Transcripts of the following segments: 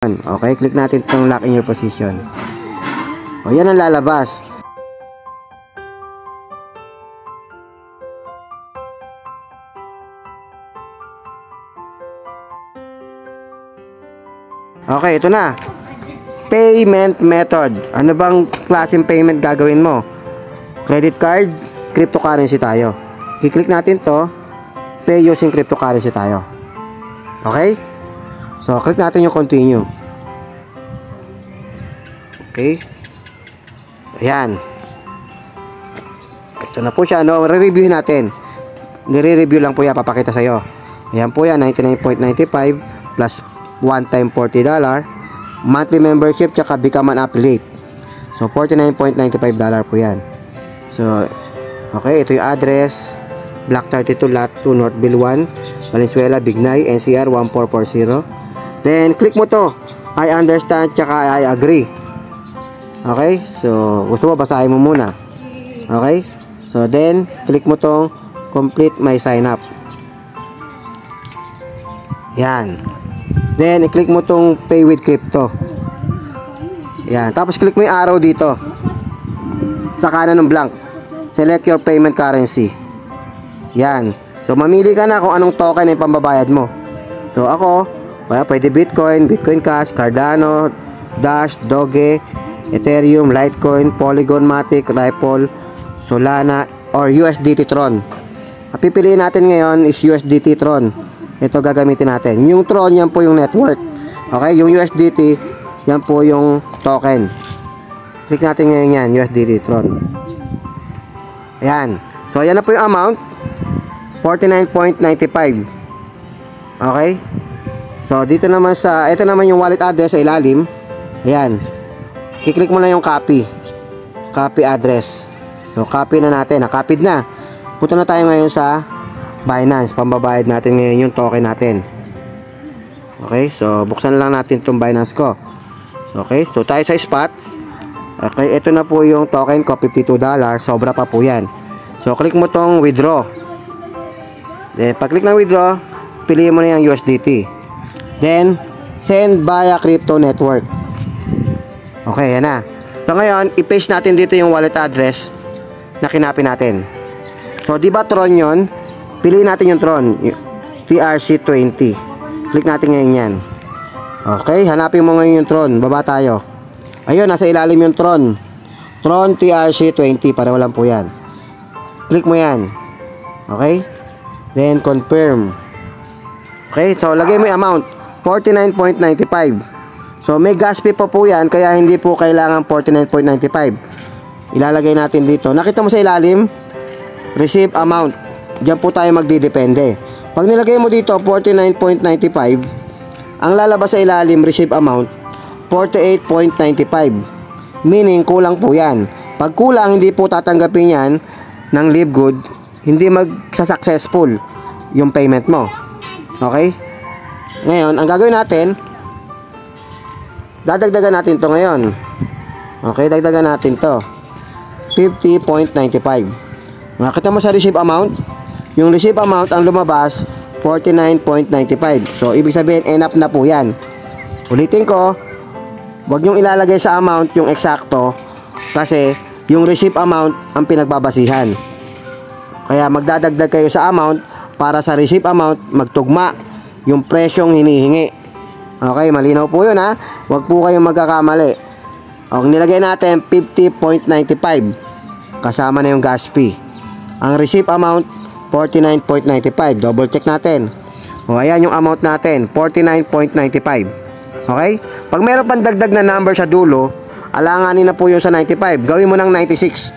Okay, click natin itong lock in your position. O, yan ang lalabas. Okay, ito na. Payment method. Ano bang klaseng payment gagawin mo? Credit card, cryptocurrency tayo. I-click natin to. Pay using cryptocurrency tayo. Okay? So, click natin yung continue. Okay. Ayan. Ito na po siya. No? Re-review natin. Nire-review lang po yan. Papakita sa'yo. Ayan po yan. 99.95 plus one time $40. Monthly membership tsaka become an affiliate. So, $49.95 po yan. So, okay. Ito yung address. Block 32 Lot 2 Northville 1 Valenzuela, Bignay, NCR 1440. Then, click mo to. I understand, tsaka I agree. Okay? So, gusto mo, basahin mo muna. Okay? So, then, click mo tong complete my sign up. Yan. Then, i-click mo tong pay with crypto. Yan. Tapos, click mo yung arrow dito. Sa kanan ng blank. Select your payment currency. Yan. So, mamili ka na kung anong token ay pambabayad mo. So, ako, pwede Bitcoin, Bitcoin Cash, Cardano, Dash, Doge, Ethereum, Litecoin, Polygon, Matic, Ripple, Solana, or USDT Tron. Ang pipiliin natin ngayon is USDT Tron. Ito gagamitin natin. Yung Tron, yan po yung network. Okay, yung USDT, yan po yung token. Click natin ngayon yan, USDT Tron. Ayan. So, ayan na po yung amount. 49.95. Okay? So, dito naman ito naman yung wallet address sa ilalim. Ayan. Kiklik mo na yung copy. Copy address. So, copy na natin. Nakopid na. Punta na tayo ngayon sa Binance. Pambabayad natin ngayon yung token natin. Okay. So, buksan lang natin itong Binance ko. Okay. So, tayo sa spot. Okay. Ito na po yung token ko. $52. Sobra pa po yan. So, click mo tong withdraw. Then, pag-click ng withdraw, piliin mo na yung USDT. Then, send via crypto network. Okay, yan na. So, ngayon, i-paste natin dito yung wallet address na kinapin natin. So, di ba Tron yun? Piliin natin yung Tron. TRC20. Click natin ngayon yan. Okay, hanapin mo ngayon yung Tron. Baba tayo. Ayun, nasa ilalim yung Tron. Tron TRC20. Para walang po yan. Click mo yan. Okay? Then, confirm. Okay, so, lagay mo yung amount. 49.95. So, may gas fee po yan, kaya hindi po kailangan 49.95. Ilalagay natin dito. Nakita mo sa ilalim? Receive amount. Diyan po tayo magdidepende. Pag nilagay mo dito, 49.95, ang lalabas sa ilalim, receive amount, 48.95. Meaning, kulang po yan. Pag kulang, hindi po tatanggapin yan ng live good, hindi magsa-successful yung payment mo. Okay? Ngayon, ang gagawin natin, dadagdagan natin to ngayon. Okay, dagdagan natin to. 50.95. Nakita mo sa receive amount? Yung receive amount ang lumabas, 49.95. So, ibig sabihin, enough na po yan. Ulitin ko, huwag nyong ilalagay sa amount yung eksakto kasi yung receive amount ang pinagbabasihan. Kaya magdadagdag kayo sa amount para sa receive amount magtugma yung presyong hinihingi. Okay, malinaw po yun ha. Huwag po kayong magkakamali. Okay, nilagay natin 50.95 kasama na yung gas fee. Ang receive amount 49.95. Double check natin. O ayan yung amount natin, 49.95. Okay? Pag meron pang dagdag na number sa dulo, alanganin na po yung sa 95. Gawin mo ng 96.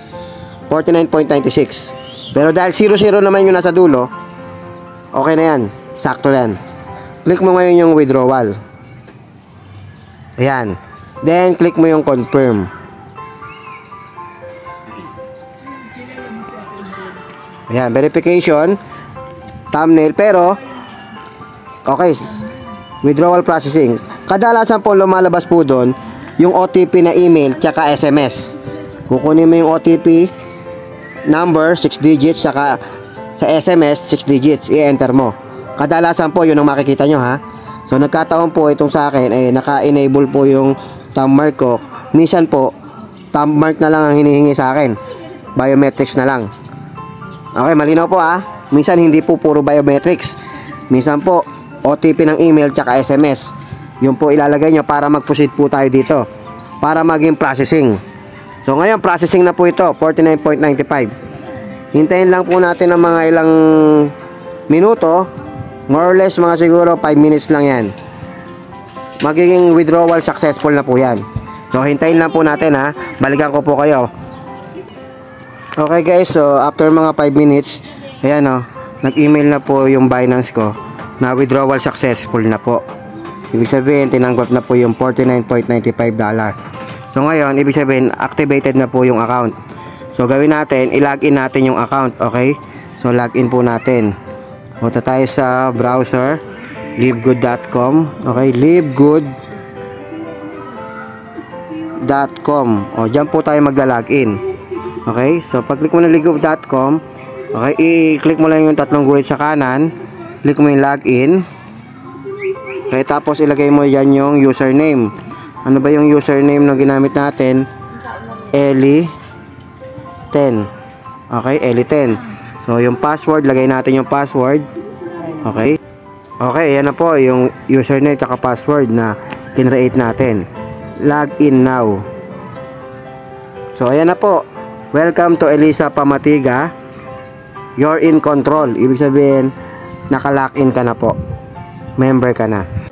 49.96. Pero dahil 00 naman yung nasa dulo, okay na yan. Sakto yan. Click mo ngayon yung withdrawal. Ayan. Then, click mo yung confirm. Ayan, verification. Thumbnail. Pero, okay. Withdrawal processing. Kadalasan po lumalabas po doon yung OTP na email tsaka SMS. Kukunin mo yung OTP number, 6 digits, saka sa SMS, 6 digits. I-enter mo. Kadalasan po, yun ang makikita nyo ha. So, So nagkataon po itong sa akin naka-enable po yung thumb mark ko. Minsan po thumb mark na lang ang hinihingi sa akin. Biometrics na lang. Okay, malinaw po Minsan hindi po puro biometrics. Minsan po OTP ng email tsaka SMS. Yun po ilalagay nyo para mag-proceed po tayo dito. Para maging processing. So ngayon processing na po ito, 49.95. Hintayin lang po natin ng mga ilang minuto. More or less mga siguro 5 minutes lang yan. Magiging withdrawal successful na po yan. So hintayin lang po natin Balikan ko po kayo. Okay guys, so after mga 5 minutes, ayan nag-email na po yung Binance ko na withdrawal successful na po. Ibig sabihin tinanggap na po yung $49.95. So ngayon, ibig sabihin activated na po yung account. So gawin natin, i-login natin yung account, okay? So login po natin. Punta tayo sa browser, livegood.com, okay? livegood.com. O diyan po tayo magla-login. Okay? So pag-click mo na livegood.com, okay, i-click mo lang yung tatlong guhit sa kanan, click mo yung login. Okay, tapos ilagay mo yan yung username. Ano ba yung username na ginamit natin? Eli10. Okay, Eli10. So, yung password, lagay natin yung password. Okay. Okay, yan na po yung username at password na kinreate natin. Login now. So, ayan na po. Welcome to Elisa Pamatiga. You're in control. Ibig sabihin, naka-login ka na po. Member ka na.